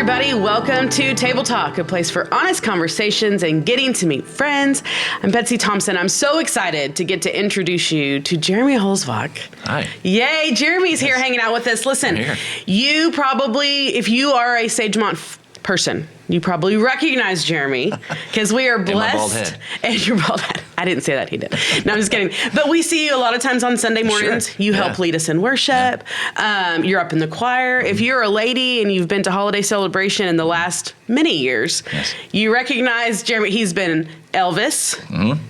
everybody. Welcome to Table Talk, a place for honest conversations and getting to meet friends. I'm Betsy Thompson. I'm so excited to get to introduce you to Jeremy Holzbach. Hi. Yay, Jeremy's here hanging out with us. Listen, you probably, if you are a Sagemont person, you probably recognize Jeremy because we are blessed. And my bald head. And your bald head. I didn't say that, he did. No, I'm just kidding. But we see you a lot of times on Sunday mornings. Sure. You help lead us in worship. You're up in the choir. If you're a lady and you've been to holiday celebration in the last many years, you recognize Jeremy. He's been Elvis.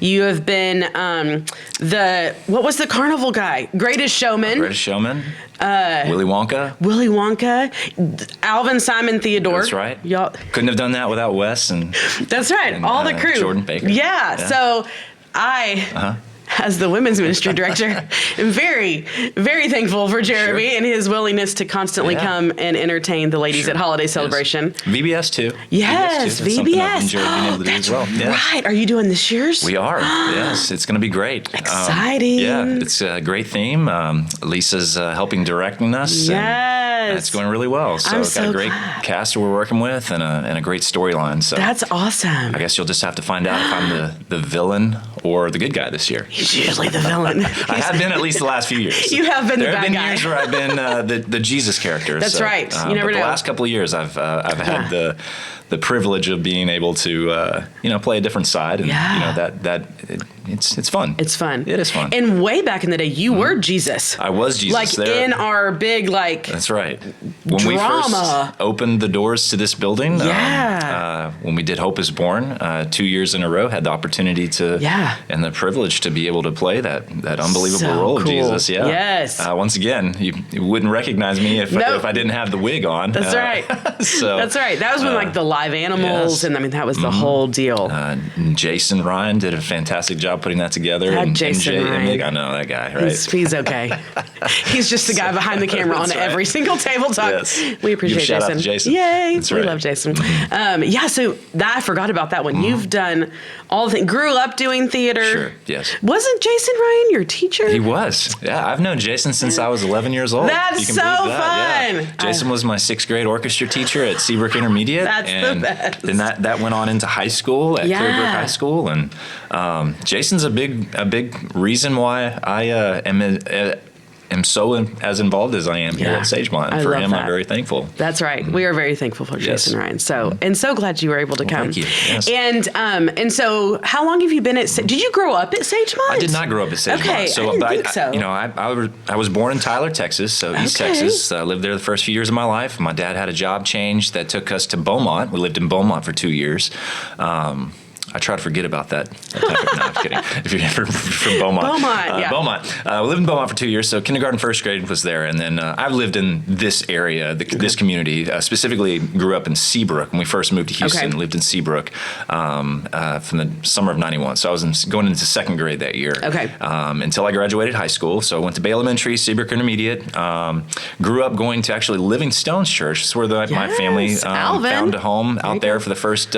You have been what was the carnival guy? Greatest Showman. Greatest Showman. Willy Wonka. Willy Wonka. Alvin, Simon, Theodore. That's right. Y'all. Couldn't have done that without Wes and. That's right. And, all the crew. Jordan Baker. Yeah. So I. As the women's ministry director, am very, very thankful for Jeremy and his willingness to constantly come and entertain the ladies at holiday celebration. VBS too. Yes, VBS. I've enjoyed being able to do as well. Right. Are you doing this year's? We are. Yes, it's going to be great. Exciting. It's a great theme. Lisa's helping directing us. Yes. And it's going really well. So we've got a great cast we're working with and a great storyline. So that's awesome. I guess you'll just have to find out if I'm the villain or the good guy this year. He's usually the villain. I have been at least the last few years. You have been the bad guy. There have been years where I've been the Jesus character. That's right. You never know. The last couple of years, I've had the privilege of being able to play a different side, and it's fun. It's fun. It is fun. And way back in the day, you were Jesus. I was Jesus. Like there. in our big That's right. When drama. we first opened the doors to this building, when we did Hope is Born, 2 years in a row, had the opportunity to and the privilege to be able to play that unbelievable role of Jesus. Yeah. Yes. Once again, you wouldn't recognize me if I didn't have the wig on. That's right. So that's right. That was when the live animals, and I mean that was the whole deal. Jason Ryan did a fantastic job putting that together. Jason Ryan. I know that guy, right? He's okay. He's just the guy behind the camera on every single table talk. Yes. We appreciate Shout Jason. out to Jason. Yay. That's we right. love Jason. So I forgot about that one. You've done all the things. Grew up doing theater. Sure, yes. Wasn't Jason Ryan your teacher? He was. Yeah, I've known Jason since I was 11 years old. That's so fun. Yeah. Jason was my 6th grade orchestra teacher at Seabrook Intermediate. That's the best. Then that went on into high school at Clearbrook High School, and Jason's a big reason why I am so as involved as I am here at Sagemont. For him, I'm very thankful. That's right. We are very thankful for Jason Ryan. So and so glad you were able to come. Thank you. Yes. And so how long have you been at? Did you grow up at Sagemont? I did not grow up at Sagemont. Okay, so, I didn't think so. I was born in Tyler, Texas, so East Texas. I lived there the first few years of my life. My dad had a job change that took us to Beaumont. We lived in Beaumont for 2 years. I try to forget about that. No, I'm kidding. If you're from Beaumont. Beaumont. We lived in Beaumont for 2 years, so kindergarten, first grade was there. And then I've lived in this area, this community, specifically grew up in Seabrook. When we first moved to Houston, lived in Seabrook from the summer of 91. So I was going into 2nd grade that year. Until I graduated high school. So I went to Bay Elementary, Seabrook Intermediate. Grew up going to actually Living Stones Church. It's where my family found a home out there for the first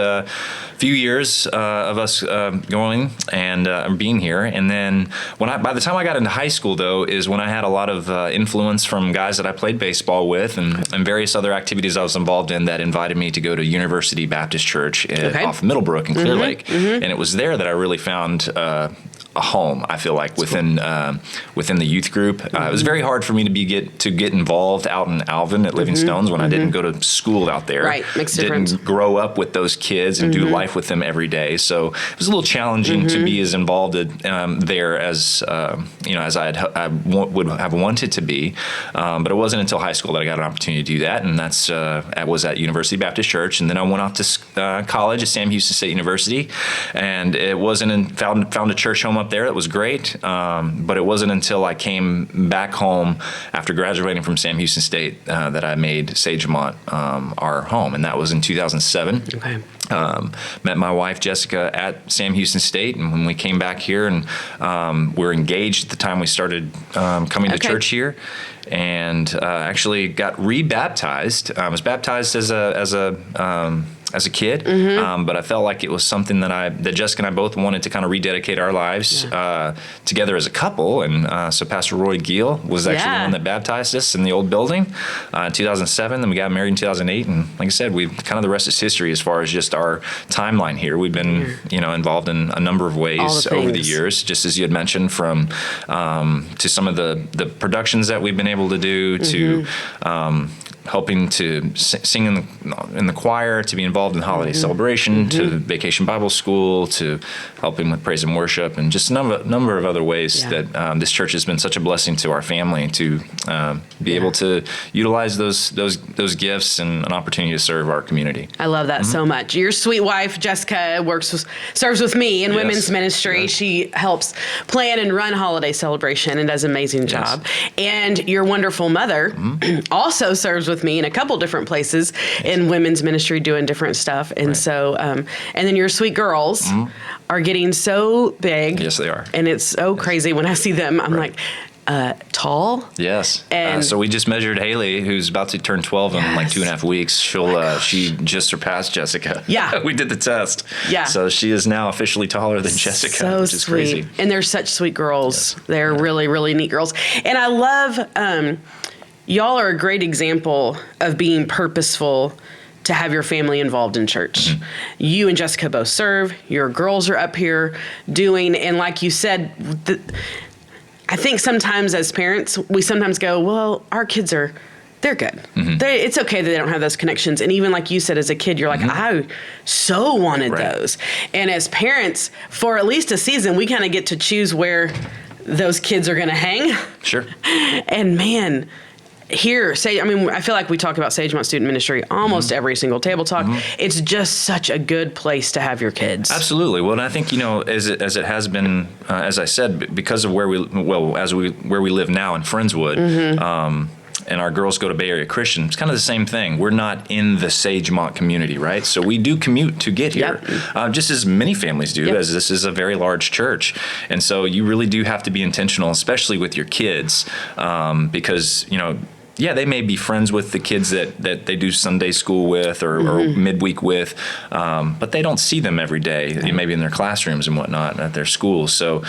few years of us going and being here. And then by the time I got into high school, though, is when I had a lot of influence from guys that I played baseball with and various other activities I was involved in that invited me to go to University Baptist Church off Middlebrook in Clear Lake. And it was there that I really found a home, I feel like, within the youth group. It was very hard for me to get involved out in Alvin at Living Stones when I didn't go to school out there. Right, makes a difference. Didn't grow up with those kids and do life with them every day. So it was a little challenging to be as involved there as I would have wanted to be. But it wasn't until high school that I got an opportunity to do that, and I was at University Baptist Church, and then I went off to college at Sam Houston State University, and it wasn't found a church home up there. That was great, but it wasn't until I came back home after graduating from Sam Houston State that I made Sagemont our home, and that was in 2007. Met my wife Jessica at Sam Houston State, and when we came back here, and we were engaged at the time we started coming to church here, and actually got rebaptized. I was baptized as a as a kid, but I felt like it was something that Jessica and I both wanted to kind of rededicate our lives together as a couple. And so Pastor Roy Giel was actually the one that baptized us in the old building in 2007. Then we got married in 2008. And like I said, we kind of the rest is history as far as just our timeline here. We've been, involved in a number of ways over the years, just as you had mentioned, from to some of the productions that we've been able to do, to helping to sing in the choir, to be involved in holiday celebration, to Vacation Bible School, to helping with praise and worship, and just a number of other ways that this church has been such a blessing to our family to be able to utilize those gifts and an opportunity to serve our community. I love that so much. Your sweet wife, Jessica, serves with me in women's ministry. She helps plan and run holiday celebration and does an amazing job. And your wonderful mother also serves with me in a couple different places in women's ministry doing different stuff. And so, and then your sweet girls are getting so big. Yes, they are. And it's so crazy when I see them. I'm like, tall. Yes. And so we just measured Haley, who's about to turn 12 in like 2.5 weeks. She just surpassed Jessica. Yeah. We did the test. Yeah. So she is now officially taller than Jessica, so which is sweet. crazy. And they're such sweet girls. Yes. They're really, really neat girls. And I love, y'all are a great example of being purposeful to have your family involved in church. You and Jessica both serve. Your girls are up here doing, and like you said, I think sometimes as parents, we sometimes go, well, our kids they're good. It's okay that they don't have those connections. And even like you said, as a kid, you're like, I so wanted those. And as parents, for at least a season, we kind of get to choose where those kids are going to hang. Sure. And man, I feel like we talk about Sagemont Student Ministry almost every single table talk. It's just such a good place to have your kids. Absolutely. Well, and I think, as it has been, as I said, because of where we live now in Friendswood, and our girls go to Bay Area Christian, it's kind of the same thing. We're not in the Sagemont community, right? So we do commute to get here, just as many families do, as this is a very large church. And so you really do have to be intentional, especially with your kids, because, they may be friends with the kids that they do Sunday school with or midweek with, but they don't see them every day, maybe in their classrooms and whatnot at their schools. So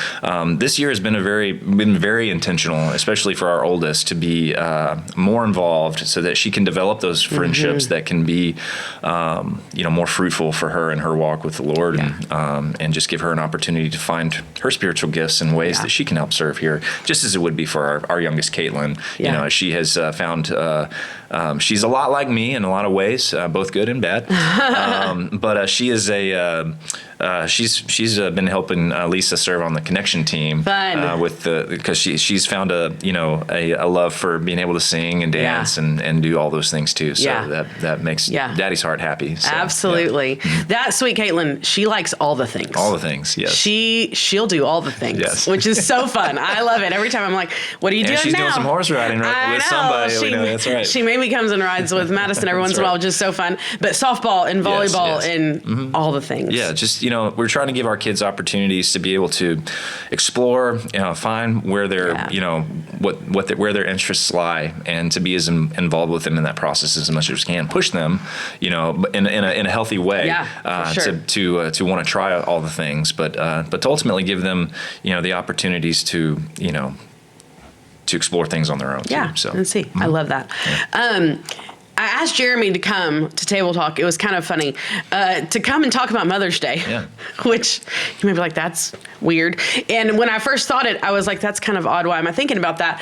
this year has been very intentional, especially for our oldest, to be more involved so that she can develop those friendships that can be more fruitful for her in her walk with the Lord, and just give her an opportunity to find her spiritual gifts in ways that she can help serve here, just as it would be for our youngest Caitlin. She has found she's a lot like me in a lot of ways, both good and bad. But she is she's been helping Lisa serve on the connection team. Fun. Because she's found a love for being able to sing and dance and do all those things too. So that makes Daddy's heart happy. So, absolutely. That sweet Caitlin, she likes all the things. All the things, yes. She'll do all the things, which is so fun. I love it. Every time I'm like, what are you doing now? She's doing some horse riding with somebody. That's right. She maybe comes and rides with Madison every once in a while, which is so fun. But softball and volleyball and all the things. Yeah, just, we're trying to give our kids opportunities to be able to explore, find where their, where their interests lie, and to be as involved with them in that process as much as we can. Push them, in a healthy way, to want to try all the things, but to ultimately give them, the opportunities to explore things on their own. Yeah, too, so. Let's see. I love that. Yeah. I asked Jeremy to come to Table Talk. It was kind of funny to come and talk about Mother's Day, which you may be like, that's weird. And when I first thought it, I was like, that's kind of odd. Why am I thinking about that?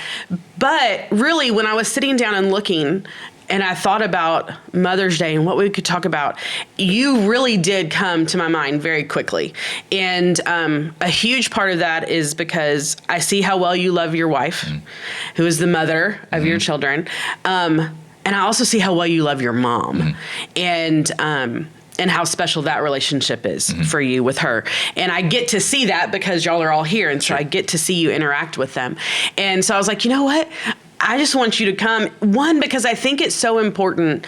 But really, when I was sitting down and looking, and I thought about Mother's Day and what we could talk about, you really did come to my mind very quickly. And a huge part of that is because I see how well you love your wife, who is the mother of your children. And I also see how well you love your mom, and how special that relationship is for you with her. And I get to see that because y'all are all here, and so I get to see you interact with them. And so I was like, you know what? I just want you to come. One, because I think it's so important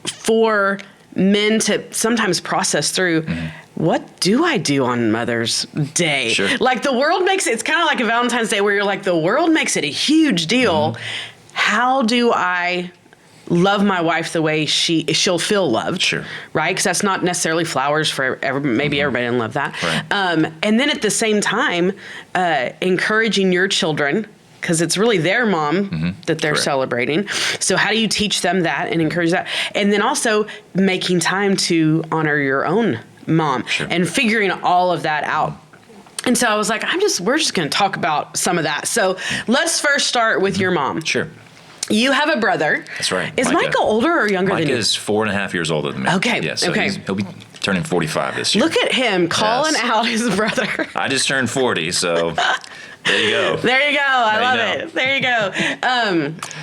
for men to sometimes process through, what do I do on Mother's Day? Sure. Like the world it's kind of like a Valentine's Day where you're like, the world makes it a huge deal. How do I love my wife the way she'll feel loved. Sure. Right? Because that's not necessarily flowers for maybe everybody didn't love that. Right. And then at the same time, encouraging your children, because it's really their mom that they're Correct. celebrating. So how do you teach them that and encourage that? And then also making time to honor your own mom and figuring all of that out. And so I was like, we're just going to talk about some of that. So let's first start with your mom. Sure. You have a brother. That's right. Is Micah older or younger than you? Micah is 4.5 years older than me. Okay. Yeah, so Okay. he'll be turning 45 this year. Look at him calling Yes. out his brother. I just turned 40, so there you go. There you go. I love it. There you go.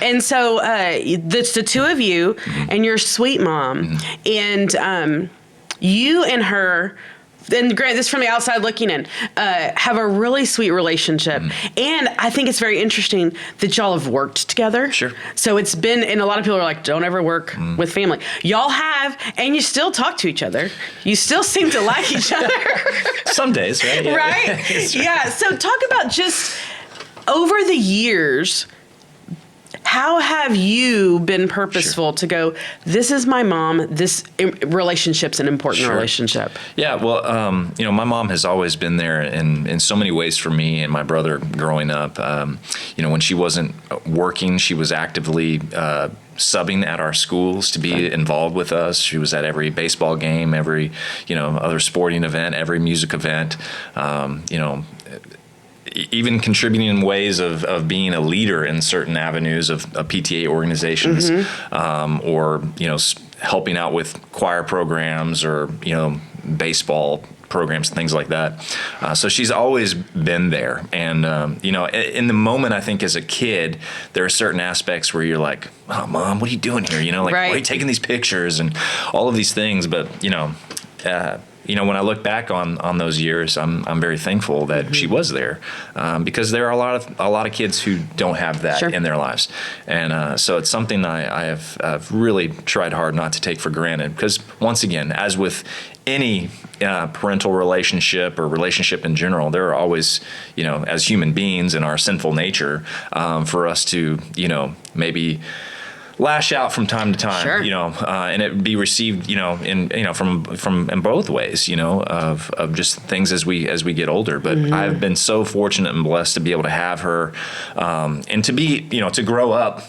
And so it's the two of you and your sweet mom. And you and her, and granted, this is from the outside looking in, have a really sweet relationship. And I think it's very interesting that y'all have worked together. Sure. So it's been, and a lot of people are like, don't ever work with family. Y'all have, and you still talk to each other. You still seem to like each other. Some days, right? Yeah. Right? Yeah. So talk about just over the years, how have you been purposeful to go, this is my mom, this relationship's an important relationship? Yeah, well, my mom has always been there in so many ways for me and my brother growing up. When she wasn't working, she was actively subbing at our schools to be involved with us. She was at every baseball game, every, other sporting event, every music event, even contributing in ways of being a leader in certain avenues of PTA organizations, or helping out with choir programs or baseball programs, things like that. So she's always been there, and in the moment, I think as a kid, there are certain aspects where you're like, "Oh, Mom, what are you doing here? Why are you taking these pictures and all of these things?" But when I look back on those years, I'm very thankful that she was there, because there are a lot of kids who don't have that in their lives, and so it's something I have really tried hard not to take for granted. Because once again, as with any parental relationship or relationship in general, there are always, as human beings in our sinful nature, for us to maybe lash out from time to time, and it be received, from in both ways, of just things as we get older. But I've been so fortunate and blessed to be able to have her, and to be, to grow up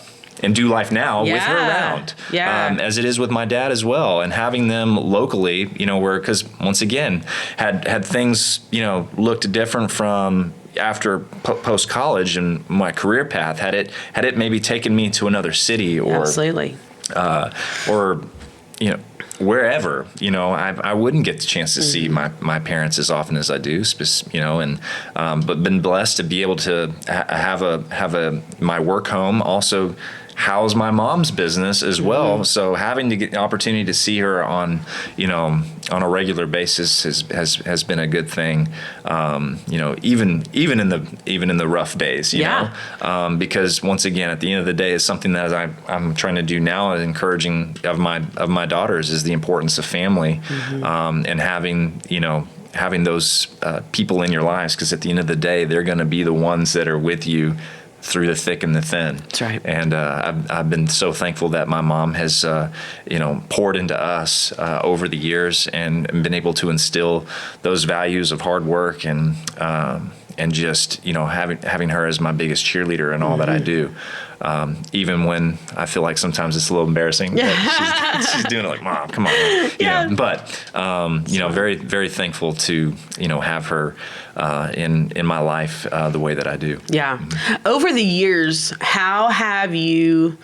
and do life now with her around, as it is with my dad as well, and having them locally, because once again, had things, looked different from after post college and my career path, had it maybe taken me to another city or absolutely, or wherever, I wouldn't get the chance to see my parents as often as I do, but been blessed to be able to have my work home also house my mom's business as well. So having to get the opportunity to see her on a regular basis has been a good thing. Even in the rough days, because once again, at the end of the day, it's something that I'm trying to do now, and encouraging of my daughters is the importance of family, and having those people in your lives, because at the end of the day, they're going to be the ones that are with you through the thick and the thin. That's right. And I've been so thankful that my mom has, poured into us over the years, and been able to instill those values of hard work and just, having her as my biggest cheerleader in all that I do. Even when I feel like sometimes it's a little embarrassing, but she's doing it like, Mom, come on. But, very, very thankful to, have her in my life the way that I do. Yeah. Over the years, how have you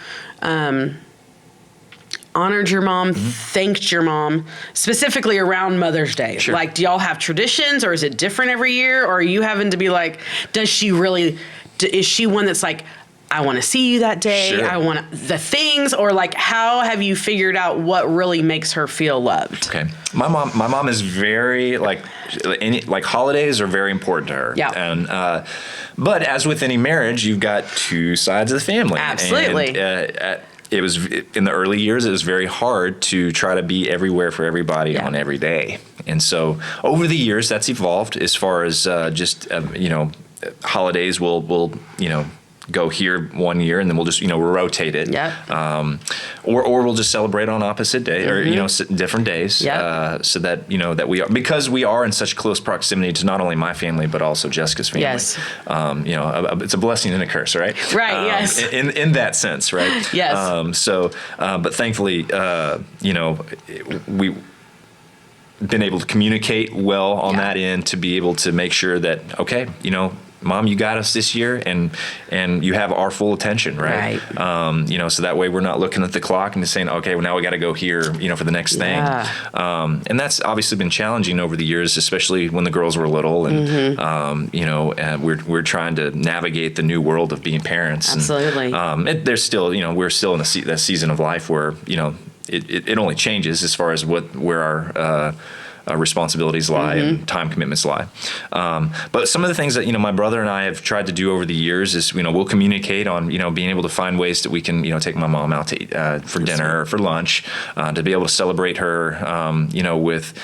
honored your mom, thanked your mom, specifically around Mother's Day? Sure. Like, do y'all have traditions, or is it different every year? Or are you having to be like, is she one that's like, I want to see you that day. Sure. I want the things, or like, how have you figured out what really makes her feel loved? Okay. My mom is very holidays are very important to her. Yeah. And, but as with any marriage, you've got two sides of the family. Absolutely. And, it was in the early years, it was very hard to try to be everywhere for everybody on every day. And so over the years, that's evolved as far as holidays will go here one year and then we'll just, we'll rotate it. Yep. Or we'll just celebrate on opposite day or, different days. Yep. So that, that because we are in such close proximity to not only my family, but also Jessica's family. Yes. It's a blessing and a curse, right? Right. Yes. In that sense, right? Yes. But thankfully, we been able to communicate well on that end to be able to make sure that, okay, Mom, you got us this year, and you have our full attention, right? So that way we're not looking at the clock and just saying, okay, well now we got to go here, for the next thing. And that's obviously been challenging over the years, especially when the girls were little, and and we're trying to navigate the new world of being parents. Absolutely. And, there's still, we're still in that season of life where it only changes as far as where our responsibilities lie and time commitments lie. But some of the things that, my brother and I have tried to do over the years is, we'll communicate on, being able to find ways that we can, take my mom out to eat, for dinner or for lunch, to be able to celebrate her, with,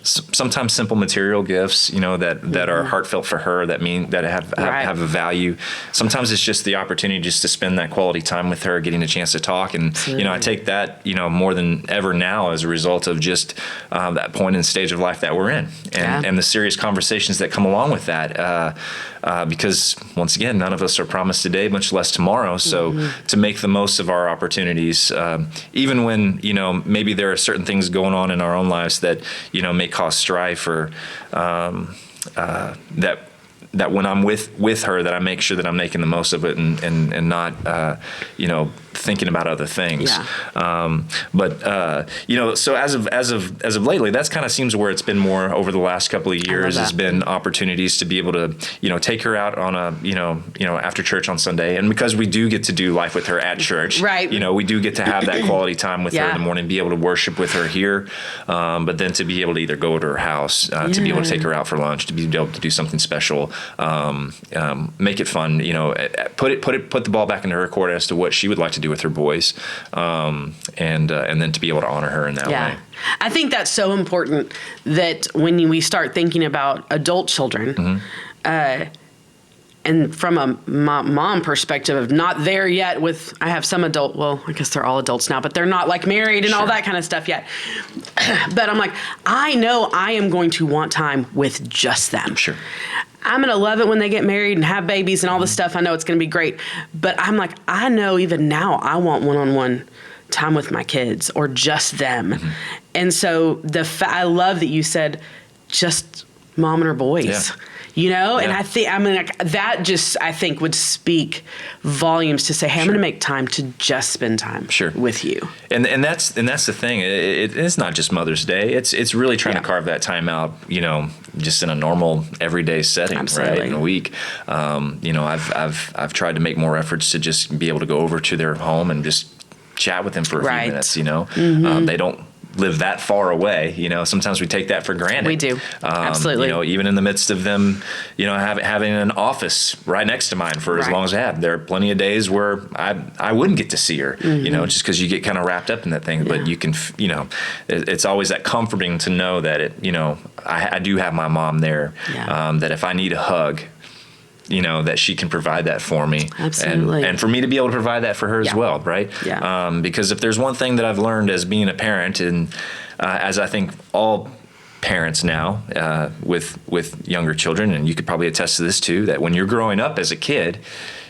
sometimes simple material gifts, that are heartfelt for her, that have a value. Sometimes it's just the opportunity just to spend that quality time with her, getting a chance to talk. And, I take that, more than ever now as a result of just that point in stage of life that we're in, and the serious conversations that come along with that, because once again, none of us are promised today, much less tomorrow. So to make the most of our opportunities, even when maybe there are certain things going on in our own lives that may cause strife, or that when I'm with her, that I make sure that I'm making the most of it and not thinking about other things. So as of lately, that's kind of seems where it's been more over the last couple of years, has been opportunities to be able to take her out on a after church on Sunday, and because we do get to do life with her at church, right? We do get to have that quality time with her in the morning, be able to worship with her here, but then to be able to either go to her house, to be able to take her out for lunch, to be able to do something special. Make it fun, put the ball back into her court as to what she would like to do with her boys, and then to be able to honor her in that way. I think that's so important, that when we start thinking about adult children, and from a mom perspective of not there yet with, I have some adult, well, I guess they're all adults now, but they're not like married and all that kind of stuff yet. But I'm like, I know I am going to want time with just them. Sure. I'm going to love it when they get married and have babies and all this stuff. I know it's going to be great. But I'm like, I know even now I want one-on-one time with my kids, or just them. And so I love that you said just mom and her boys. And I think, that just, I think, would speak volumes to say, hey, I'm going to make time to just spend time with you. And that's the thing. It's not just Mother's Day. It's really trying to carve that time out, just in a normal everyday setting, right? In a week. I've tried to make more efforts to just be able to go over to their home and just chat with them for a few minutes, They don't live that far away. Sometimes we take that for granted. We do. Absolutely. Even in the midst of them, having an office right next to mine for as long as I have. There are plenty of days where I wouldn't get to see her, just because you get kind of wrapped up in that thing. But you can, it's always that comforting to know that I do have my mom there, that if I need a hug, that she can provide that for me. Absolutely. And for me to be able to provide that for her as well, right? Because if there's one thing that I've learned as being a parent, and as I think all parents now with younger children, and you could probably attest to this too, that when you're growing up as a kid,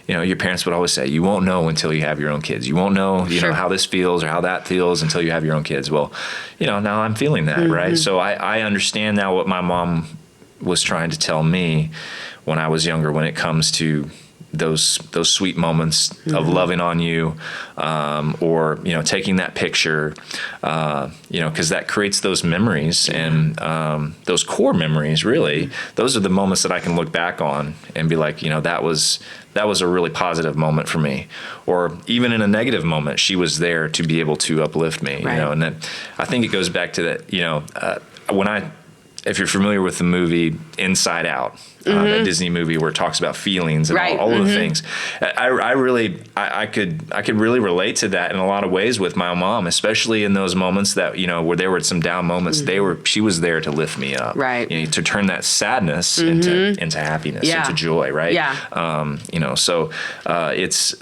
your parents would always say, you won't know until you have your own kids. You won't know, know how this feels or how that feels until you have your own kids. Well, now I'm feeling that, right? So I understand now what my mom was trying to tell me when I was younger, when it comes to those sweet moments of loving on you, or taking that picture, because that creates those memories, and those core memories. Really, those are the moments that I can look back on and be like, that was a really positive moment for me. Or even in a negative moment, she was there to be able to uplift me. And that, I think it goes back to that. When I if you're familiar with the movie Inside Out, that Disney movie where it talks about feelings and all of the things, I could really relate to that in a lot of ways with my mom, especially in those moments that, where there were some down moments. She was there to lift me up, right? To turn that sadness into happiness, into joy, right? Yeah. So it's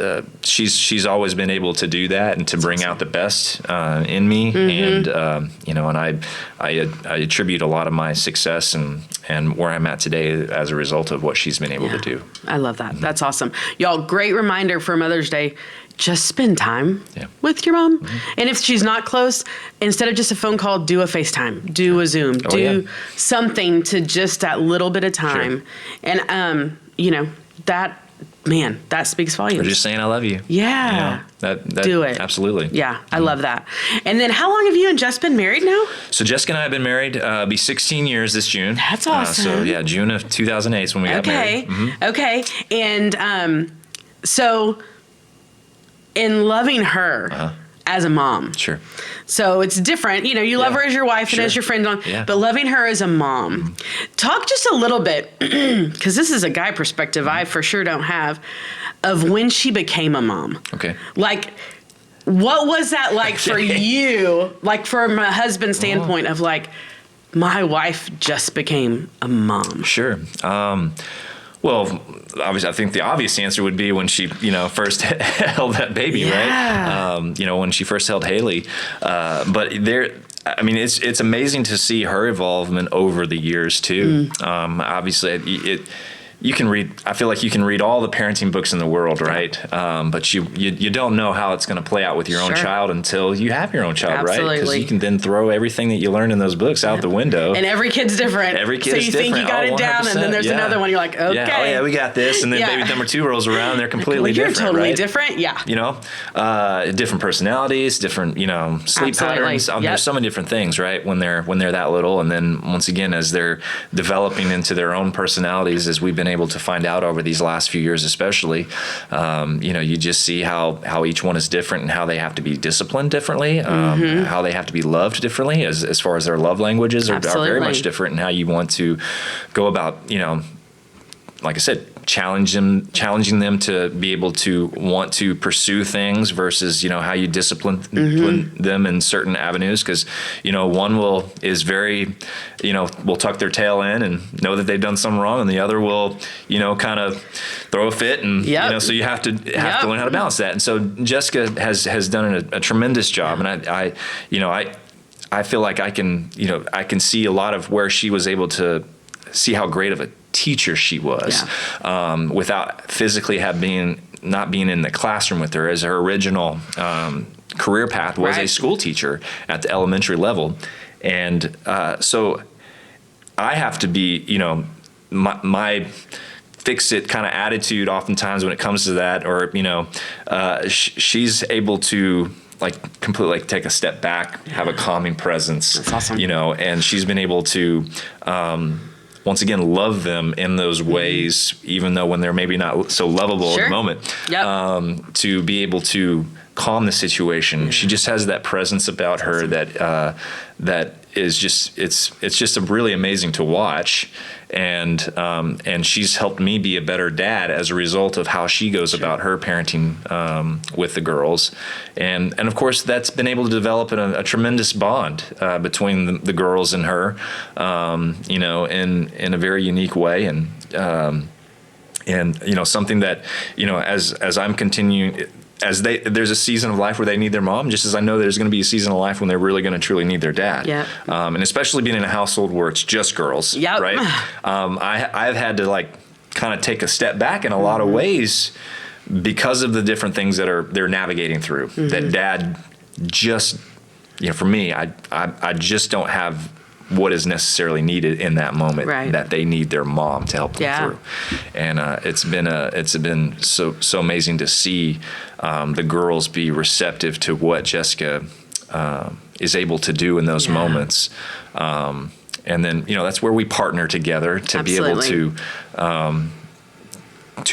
she's always been able to do that and to bring out the best in me, and and I attribute a lot of my success and where I'm at today as a result of what she's been able to do. I love that. That's awesome. Y'all, great reminder for Mother's Day. Just spend time with your mom. And if she's not close, instead of just a phone call, do a FaceTime, do a Zoom, do something to just that little bit of time. And, that speaks volumes. Or just saying I love you. Yeah. That do it. Absolutely. Yeah, I love that. And then how long have you and Jess been married now? So Jessica and I have been married, be 16 years this June. That's awesome. June of 2008 is when we got married. Okay. And so in loving her as a mom. Sure. So it's different. You love her as your wife and as your friend, but loving her as a mom. Talk just a little bit, because this is a guy perspective I for sure don't have, of when she became a mom. Okay. Like, what was that like for you? Like, from a husband's standpoint of like, my wife just became a mom. Sure. Well, obviously, I think the obvious answer would be when she, first held that baby, right? When she first held Haley. But it's amazing to see her involvement over the years too. Obviously, you can read. I feel like you can read all the parenting books in the world, right? But you don't know how it's going to play out with your own child until you have your own child, right? Because you can then throw everything that you learned in those books out the window. And every kid's different. Every kid is different. So you think you got it down, and then there's another one. You're like, okay, yeah, we got this, and then baby number 2 rolls around, they're completely different. You're totally right? different, Different personalities, different sleep patterns. There's so many different things, right? When they're that little, and then once again as they're developing into their own personalities, as we've been able to find out over these last few years, especially, you just see how each one is different and how they have to be disciplined differently, how they have to be loved differently, as far as their love languages are very much different, and how you want to go about, like I said, challenging them to be able to want to pursue things versus, how you discipline them in certain avenues. Because, one is very, will tuck their tail in and know that they've done something wrong, and the other will, kind of throw a fit, and so you have to learn how to balance that. And so Jessica has done a tremendous job, and I feel like I can see a lot of where she was able to see how great of a teacher she was, without physically not being in the classroom with her, as her original career path was a school teacher at the elementary level. And so I have to be, my fix-it kind of attitude oftentimes when it comes to that, or, she's able to completely take a step back, have a calming presence. That's awesome. And she's been able to, once again, love them in those ways, even though when they're maybe not so lovable in the moment, to be able to calm the situation. She just has that presence about her that is just, it's just really amazing to watch. And she's helped me be a better dad as a result of how she goes about her parenting with the girls, and of course that's been able to develop a tremendous bond between the girls and her, in a very unique way, and something that as I'm continuing. There's a season of life where they need their mom, just as I know there's going to be a season of life when they're really going to truly need their dad. Yeah. And especially being in a household where it's just girls, right? I've had to kind of take a step back in a lot of ways because of the different things that they're navigating through. That dad just, for me, I just don't have what is necessarily needed in that moment, that they need their mom to help them through. And it's been so amazing to see the girls be receptive to what Jessica is able to do in those moments. And then, that's where we partner together to be able to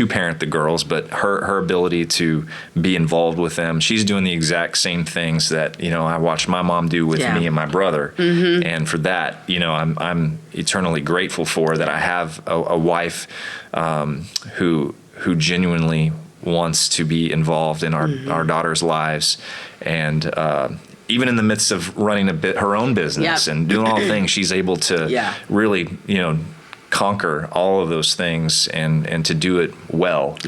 parent the girls, but her ability to be involved with them. She's doing the exact same things that, I watched my mom do with me and my brother. And for that, I'm eternally grateful for that. I have a wife who genuinely wants to be involved in our daughters' lives. And even in the midst of running her own business and doing all the things, she's able to really, conquer all of those things and to do it well.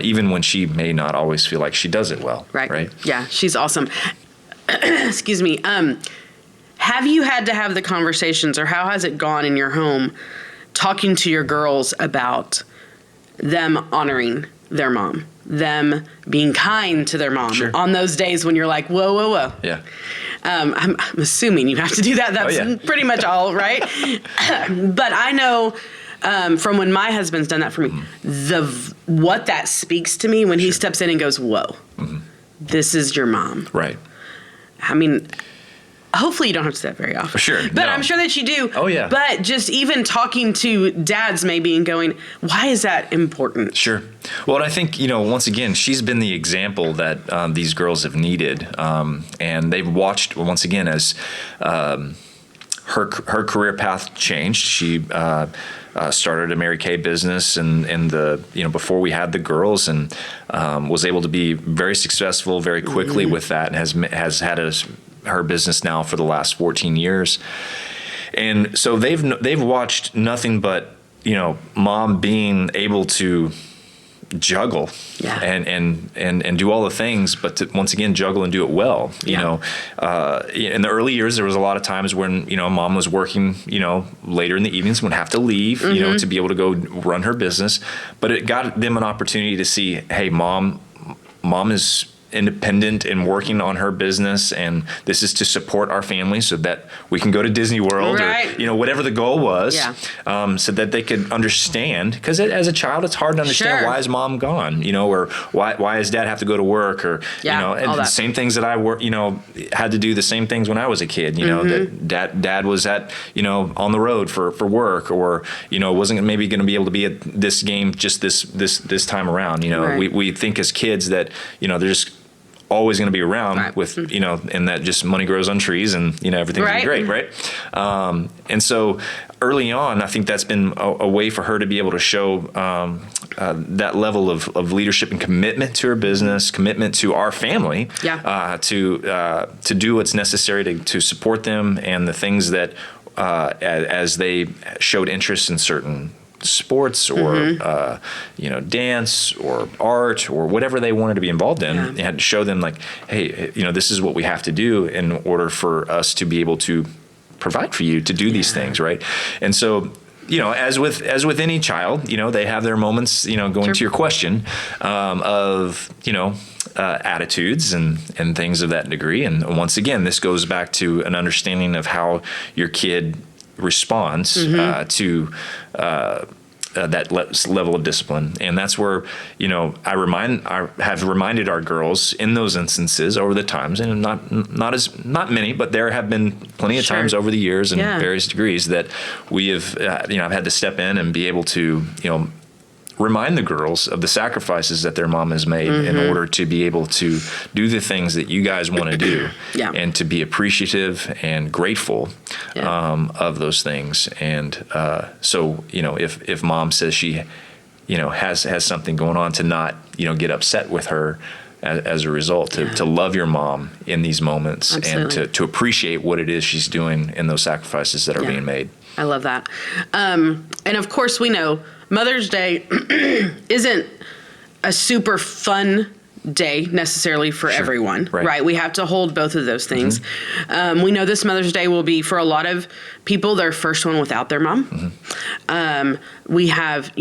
Even when she may not always feel like she does it well. Right. Yeah, she's awesome. Excuse me. Have you had to have the conversations, or how has it gone in your home talking to your girls about them honoring their mom, them being kind to their mom on those days when you're like, whoa, whoa, whoa? Yeah. I'm assuming you have to do that. That's pretty much all, right? But I know from when my husband's done that for me, what that speaks to me when he steps in and goes, whoa, this is your mom. Right. I mean, hopefully you don't have to say that very often. Sure. But I'm sure that you do. Oh, yeah. But just even talking to dads maybe and going, why is that important? Sure. Well, and I think, once again, she's been the example that these girls have needed. And they've watched, once again, as her career path changed. She started a Mary Kay business in the, before we had the girls, and was able to be very successful very quickly with that, and has had her business now for the last 14 years. And so they've watched nothing but, mom being able to juggle and do all the things, but to once again juggle and do it well. In the early years, there was a lot of times when mom was working later in the evenings, would have to leave to be able to go run her business, but it got them an opportunity to see, hey, mom is independent and working on her business, and this is to support our family so that we can go to Disney World or whatever the goal was, so that they could understand, because as a child it's hard to understand why is mom gone, or why does dad have to go to work, or and the same things that I had to do the same things when I was a kid, that dad was at on the road for work, or wasn't maybe going to be able to be at this game just this time around. We think as kids that they're just always going to be around with, and that just money grows on trees and, everything's going to be great. Right. And so early on, I think that's been a way for her to be able to show that level of leadership and commitment to her business, commitment to our family, to do what's necessary to support them, and the things that as they showed interest in certain sports or dance or art or whatever they wanted to be involved in, they had to show them like, hey, this is what we have to do in order for us to be able to provide for you to do these things, right? And so as with any child, they have their moments, going to your question, of attitudes and things of that degree. And once again, this goes back to an understanding of how your kid responds to that level of discipline. And that's where I have reminded our girls in those instances over the times, and not many, but there have been plenty of times over the years in various degrees that we have I've had to step in and be able to remind the girls of the sacrifices that their mom has made in order to be able to do the things that you guys want to do, and to be appreciative and grateful of those things. And so if mom says she has something going on, to not get upset with her as a result, to love your mom in these moments. Absolutely. And to appreciate what it is she's doing in those sacrifices that are being made. I love that. And of course we know Mother's Day isn't a super fun day necessarily for everyone, right? We have to hold both of those things. We know this Mother's Day will be, for a lot of people, their first one without their mom. We have,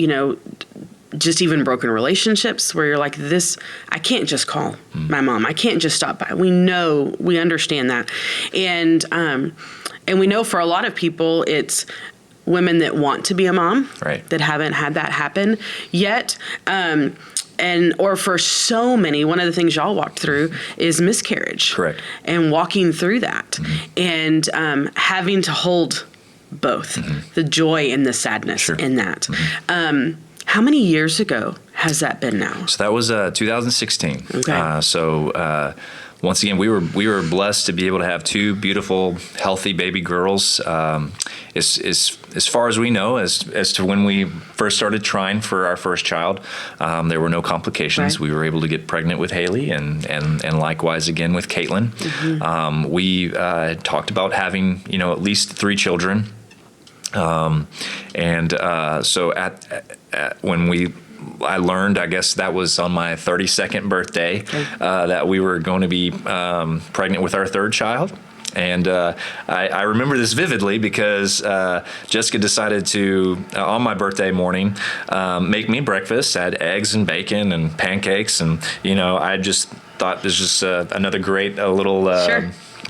just even broken relationships where you're like, I can't just call my mom. I can't just stop by. We understand that. And we know for a lot of people, it's women that want to be a mom, that haven't had that happen yet. Or for so many, one of the things y'all walked through is miscarriage. Correct. And walking through that, and having to hold both the joy and the sadness in that. How many years ago has that been now? So that was 2016. Okay. Once again, we were blessed to be able to have two beautiful, healthy baby girls. As far as we know, as to when we first started trying for our first child, there were no complications. Right. We were able to get pregnant with Haley, and likewise again with Caitlin. Mm-hmm. We talked about having at least 3 children, so when I learned, I guess that was on my 32nd birthday, that we were going to be pregnant with our 3rd child. And I remember this vividly because Jessica decided to, on my birthday morning, make me breakfast. I had eggs and bacon and pancakes. And, I just thought this was just another great little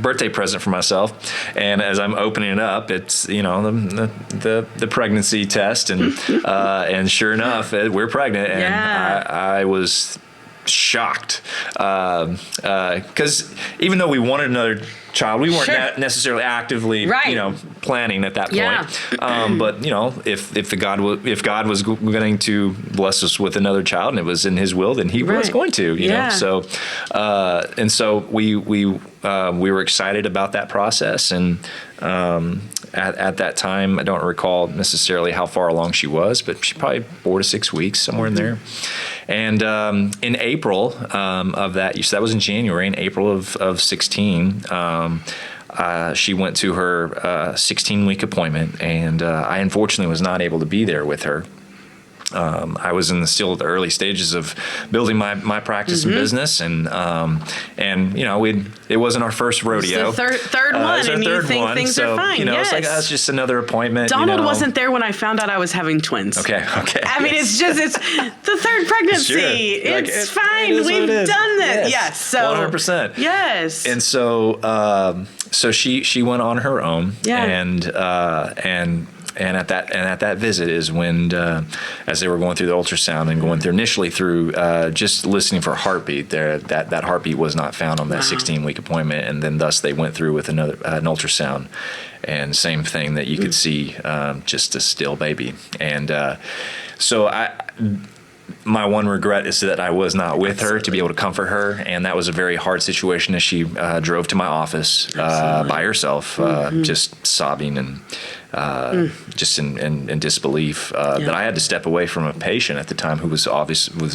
birthday present for myself. And as I'm opening it up, it's the pregnancy test, and sure enough, we're pregnant. And I was shocked because even though we wanted another child, we weren't necessarily actively planning at that point. But if God was going to bless us with another child and it was in His will, then He was going to. So we were excited about that process. And at that time, I don't recall necessarily how far along she was, but she probably 4 to 6 weeks, somewhere in there. And in April of that, so that was in January, in April of 16, she went to her 16-week appointment, and I unfortunately was not able to be there with her. I was still at the early stages of building my practice and business, and it wasn't our first rodeo. It's the third one, and you think things are fine. It's like it's just another appointment. Donald wasn't there when I found out I was having twins. Okay. I mean, it's the third pregnancy. Sure. It's fine. We've done this. Yes. So 100%. Yes. And so she went on her own, and at that visit is when, as they were going through the ultrasound and going through initially through just listening for heartbeat, that heartbeat was not found on that 16-week appointment, and then thus they went through with an ultrasound, and same thing that you could see, just a still baby, and my one regret is that I was not with her to be able to comfort her, and that was a very hard situation as she drove to my office by herself, just sobbing and just in disbelief that I had to step away from a patient at the time who was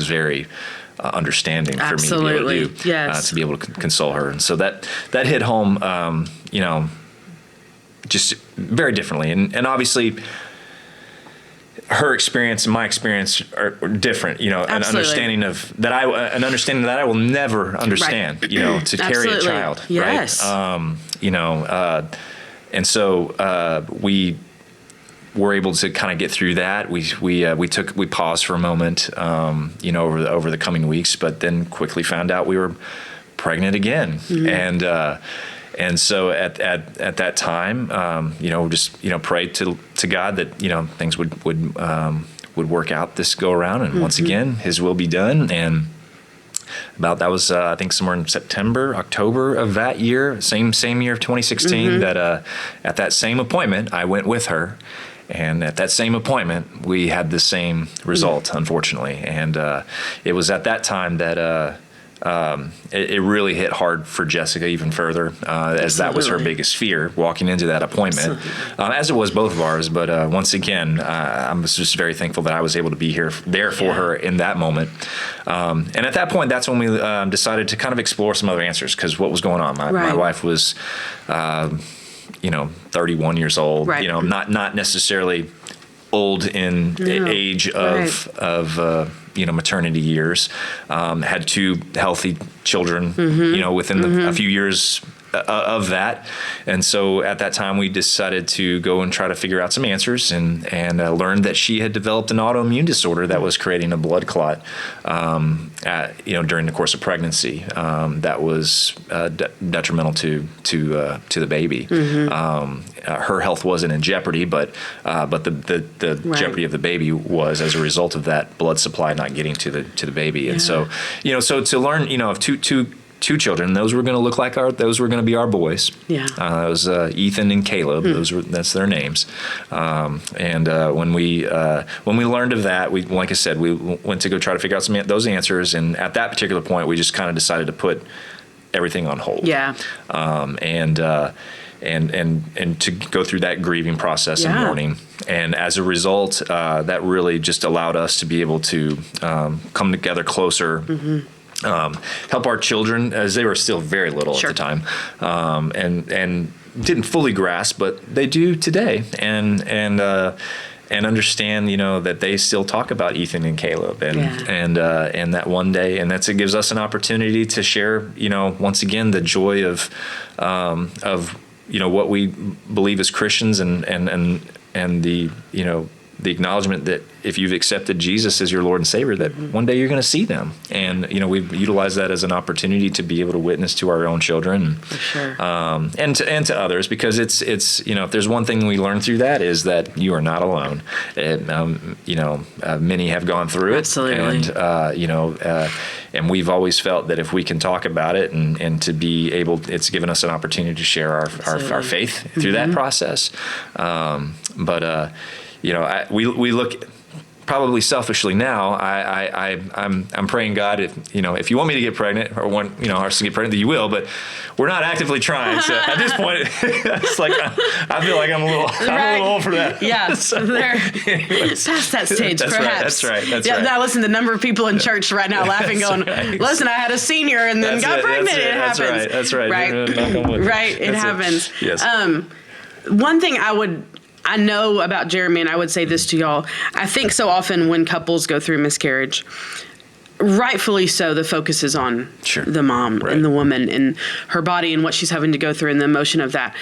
very understanding for me to be able to do, to be able to console her, and so that hit home, just very differently, and obviously her experience and my experience are different, an understanding that I will never understand, to carry a child, right? And so we were able to kind of get through that. We paused for a moment, over the coming weeks, but then quickly found out we were pregnant again, and so at that time, just prayed to God that things would work out this go around, and once again His will be done. And that was I think somewhere in September, October of that year, same year of 2016, that at that same appointment I went with her. And at that same appointment, we had the same result, unfortunately. And it was at that time that it really hit hard for Jessica even further, as that was her biggest fear walking into that appointment, as it was both of ours. But once again, I'm just very thankful that I was able to be there for her in that moment. And at that point, that's when we decided to kind of explore some other answers, because what was going on? My wife was 31 years old, not necessarily old in age of maternity years, had 2 healthy children, within a few years of that. And so at that time we decided to go and try to figure out some answers, and learned that she had developed an autoimmune disorder that was creating a blood clot, during the course of pregnancy, that was detrimental to the baby. Her health wasn't in jeopardy, but the jeopardy of the baby was as a result of that blood supply not getting to the baby. And so, so to learn, of two 2 children. Those were going to look like those were going to be our boys. Yeah. It was Ethan and Caleb. That's their names. When we learned of that, like I said, we went to go try to figure out those answers. And at that particular point, we just kind of decided to put everything on hold. Yeah. And to go through that grieving process and mourning. And as a result, that really just allowed us to be able to come together closer. Help our children, as they were still very little at the time, and didn't fully grasp, but they do today, and understand, that they still talk about Ethan and Caleb, and that one day, and it gives us an opportunity to share, once again, the joy of what we believe as Christians, and the the acknowledgement that if you've accepted Jesus as your Lord and Savior, that one day you're going to see them. And, we've utilized that as an opportunity to be able to witness to our own children. For sure. And to others, because it's if there's one thing we learn through that is that you are not alone. Many have gone through it. Absolutely. And we've always felt that if we can talk about it and to be able, it's given us an opportunity to share our faith through that process. We look, probably selfishly now, I'm praying God, if you want me to get pregnant or want us to get pregnant, that you will, but we're not actively trying. So at this point, it's like I feel like I'm a little old for that. Yeah, so they're past that stage, perhaps. That's right. Now listen, the number of people in church right now laughing, going, "Listen, I had a senior and then got pregnant." It happens. That's right. Right. It happens. Yes. One thing I know about Jeremy, and I would say this to y'all, I think so often when couples go through miscarriage, rightfully so, the focus is on the mom and the woman and her body and what she's having to go through and the emotion of that.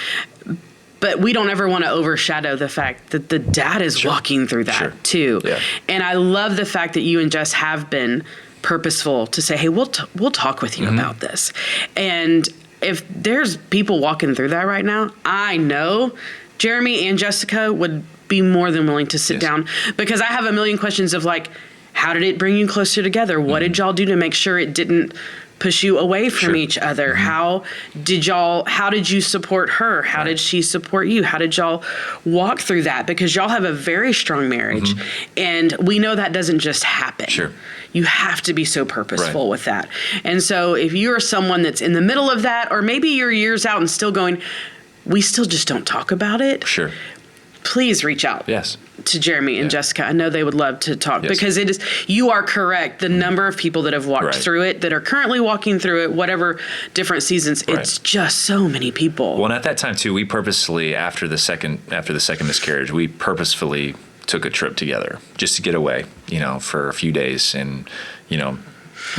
But we don't ever want to overshadow the fact that the dad is walking through that too. Yeah. And I love the fact that you and Jess have been purposeful to say, hey, we'll talk with you about this. And if there's people walking through that right now, I know Jeremy and Jessica would be more than willing to sit down, because I have a million questions of like, how did it bring you closer together? What did y'all do to make sure it didn't push you away from each other? How did you support her? How did she support you? How did y'all walk through that? Because y'all have a very strong marriage, and we know that doesn't just happen. You have to be so purposeful with that. And so if you're someone that's in the middle of that, or maybe you're years out and still going, we still just don't talk about it. Please reach out to Jeremy and Jessica. I know they would love to talk, because you are correct. The number of people that have walked through it, that are currently walking through it, whatever different seasons, it's just so many people. Well, and at that time too, we purposefully, after the second miscarriage, we purposefully took a trip together just to get away, for a few days, and,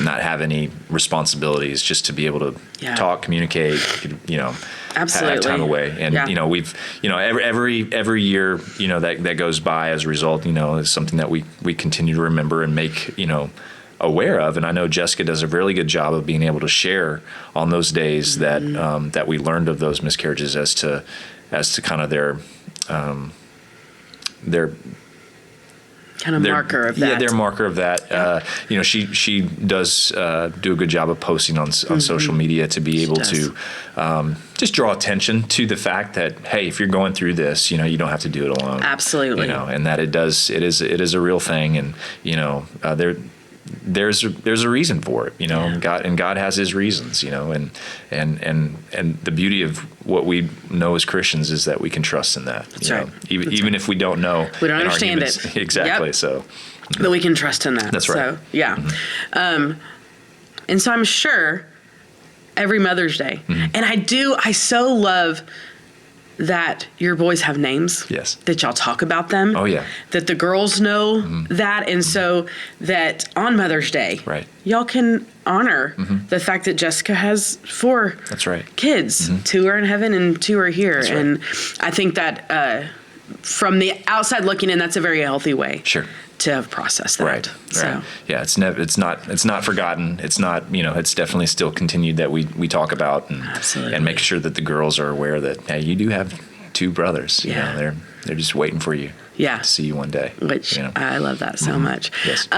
not have any responsibilities, just to be able to talk, communicate, Absolutely. Have time away. And, we've, every year, that goes by as a result, is something that we continue to remember and make, aware of. And I know Jessica does a really good job of being able to share on those days that we learned of those miscarriages as to kind of their kind of marker of that. Yeah, their marker of that. She does do a good job of posting on social media to be able to just draw attention to the fact that, hey, if you're going through this, you don't have to do it alone. Absolutely. And that it is a real thing, and there's a reason for it, God has His reasons, and the beauty of what we know as Christians is that we can trust in that. That's right. Even if we don't know, we don't understand it exactly. So, but we can trust in that. That's right. So and so I'm sure every Mother's Day, and I so love that your boys have names. Yes. That y'all talk about them. Oh, yeah. That the girls know that. And so that on Mother's Day, y'all can honor the fact that Jessica has 4 kids. 2 are in heaven and 2 are here. That's right. And I think that from the outside looking in, that's a very healthy way. To have processed that. Right. So. Yeah, it's not forgotten. It's not, it's definitely still continued that we talk about and make sure that the girls are aware that, hey, you do have 2 brothers. They're just waiting for you. To see you one day. Which I love that so much. Yes.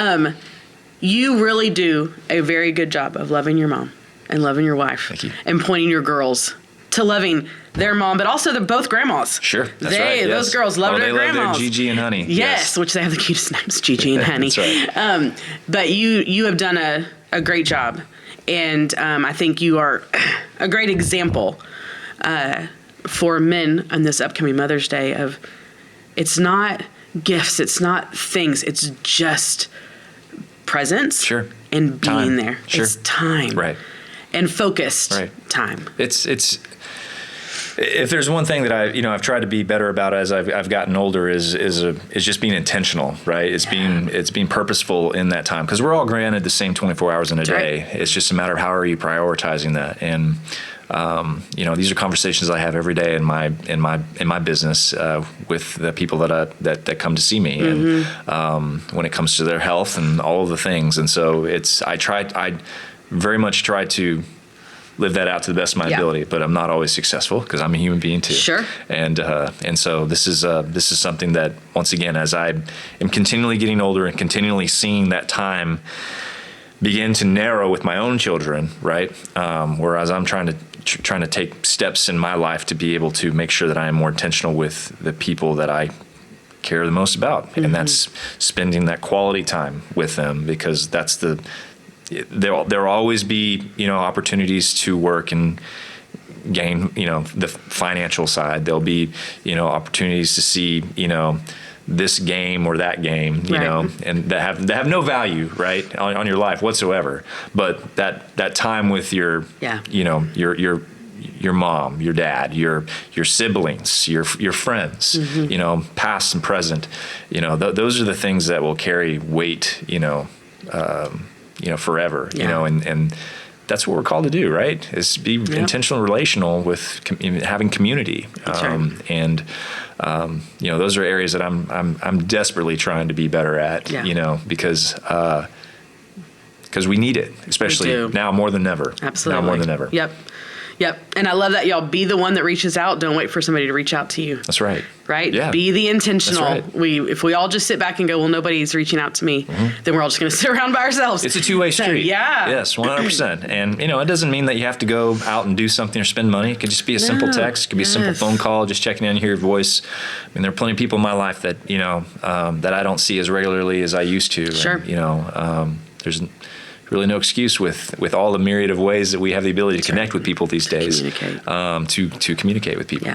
You really do a very good job of loving your mom and loving your wife. Thank you. And pointing your girls to loving their mom, but also they're both grandmas. Sure, that's right. Yes. Those girls love their grandmas. They love their Gigi and Honey. Yes, which they have the cutest names, Gigi and Honey. That's right. But you have done a great job, and I think you are a great example for men on this upcoming Mother's Day of it's not gifts, it's not things, it's just presence. Sure. And being Time. there. Sure. It's time. Right. And focused time. It's if there's one thing that I've tried to be better about as I've gotten older is just being intentional, right? It's being purposeful in that time, because we're all granted the same 24 hours in a day. Right. It's just a matter of how are you prioritizing that. And these are conversations I have every day in my business with the people that come to see me, and when it comes to their health and all of the things. And so I very much try to live that out to the best of my ability, but I'm not always successful because I'm a human being too. Sure. And so this is something that, once again, as I am continually getting older and continually seeing that time begin to narrow with my own children, right? Whereas I'm trying to take steps in my life to be able to make sure that I am more intentional with the people that I care the most about, and that's spending that quality time with them, because there'll always be opportunities to work and gain the financial side. There'll be opportunities to see this game or that game, and that have no value, right, on your life whatsoever. But that time with your your mom, your dad, your siblings, your friends, past and present, those are the things that will carry weight, forever, and that's what we're called to do, right? Is be intentional, relational with having community, and those are areas that I'm desperately trying to be better at, because we need it, especially now more than ever. Absolutely, now more than ever. Yep. And I love that y'all be the one that reaches out. Don't wait for somebody to reach out to you. That's right. Right? Yeah. Be the intentional. That's right. If we all just sit back and go, well, nobody's reaching out to me, then we're all just going to sit around by ourselves. It's a two-way street. So, yeah. Yes, 100%. And, it doesn't mean that you have to go out and do something or spend money. It could just be a simple text. It could be a simple phone call, just checking in to hear your voice. I mean, there are plenty of people in my life that, that I don't see as regularly as I used to. Sure. And, there's really no excuse with all the myriad of ways that we have the ability to connect with people these days, to communicate with people.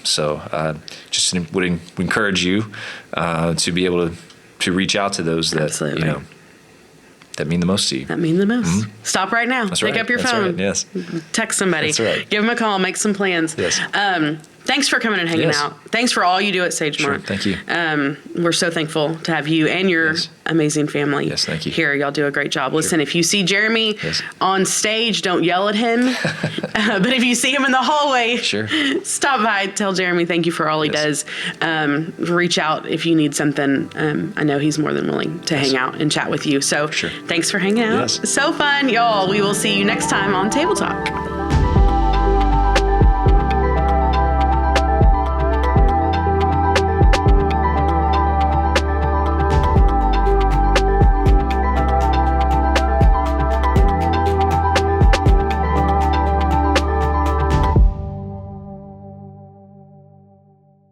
So just would encourage you to be able to reach out to those that that mean the most to you. That mean the most. Stop right now. Pick up your phone. Right. Yes. Text somebody. That's right. Give them a call. Make some plans. Yes. Thanks for coming and hanging out. Thanks for all you do at Sagemont. Sure. Thank you. We're so thankful to have you and your amazing family thank you. here. Y'all do a great job. Listen, if you see Jeremy on stage, don't yell at him. But if you see him in the hallway, stop by. Tell Jeremy thank you for all he does. Reach out if you need something. I know he's more than willing to hang out and chat with you. So thanks for hanging out. So fun, y'all. We will see you next time on Table Talk.